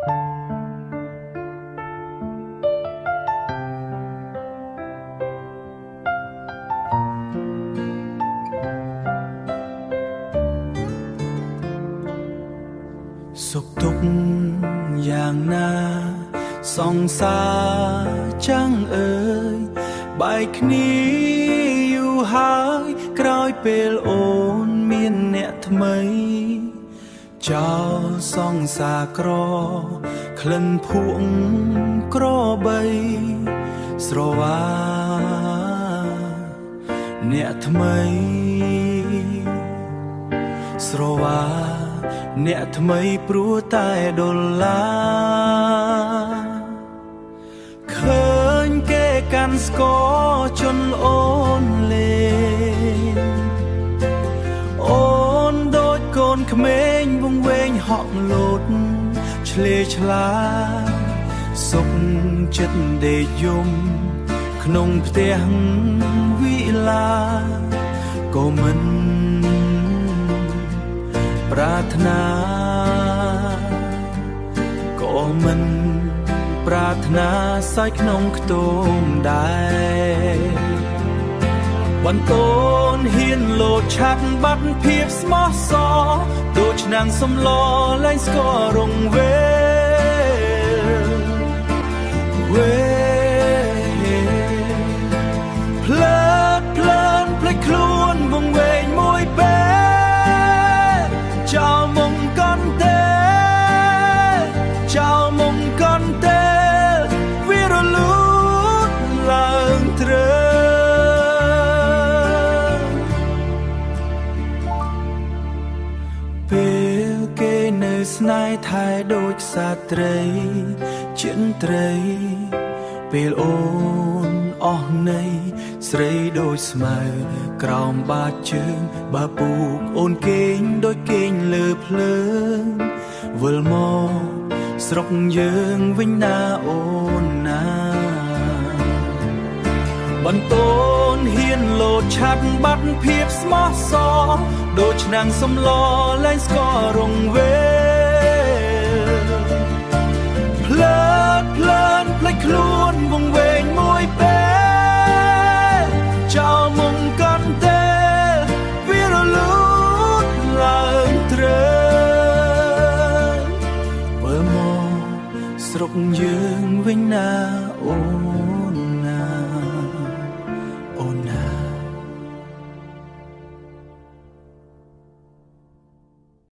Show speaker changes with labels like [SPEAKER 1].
[SPEAKER 1] สุขทุกข์อย่างนาสองสาจังเอ่ยใบนี้อยู่หายกลายเป็นโอนเมียนเนตថ្មីเจ้าสองสากรอคลันพวงกรอใบสรวาเนตថ្មីสรวาเนตថ្មីព្រោះតែដុល្លារឃើញគេកាន់ស្គរជន់អូនលេងអូនដូចកូនក្មេងវង្វេងហក់លោតឆ្លេឆ្លាសុខចិត្តដេកយំក្នុងផ្ទះវិឡាក៏មិនប្រាថ្នាក៏មិនប្រាថ្នាសើចក្នុងខ្ទមដែរបន្តូនហ៊ានលោតឆាប់បាត់ភាពស្មោះសរដូចឆ្នាំងសំឡលែងស្គាល់រងវេភ្លើតភ្លើនភ្លេចខ្លួនវង្វេងមួយពេលចោលមុំកន់ទេចោលមុំកន់ទេវារលូតឡើងទ្រើពេលគេនៅស្នេហ៍ថែដូចក្សត្រីចិនត្រីពេលអូនអស់នៃស្រីដូចស្មៅក្រោមបាតជើងបើពូកអូនគេងដូចគេងលើភ្លើងវិលមកស្រុកយើងវិញណាអូនណាបន្តូនហ៊ានលោតឆាប់បាត់ភាពស្មោះសរដូចឆ្នាំងសំឡលែងស្គាល់រងវេភ្លើតភ្លើនភ្លេចខ្លួនវង្វេងមួយពេលចោលមុំកន់ទេវារលូតឡើងទ្រើវិលមកស្រុកយើងវិញណាអូន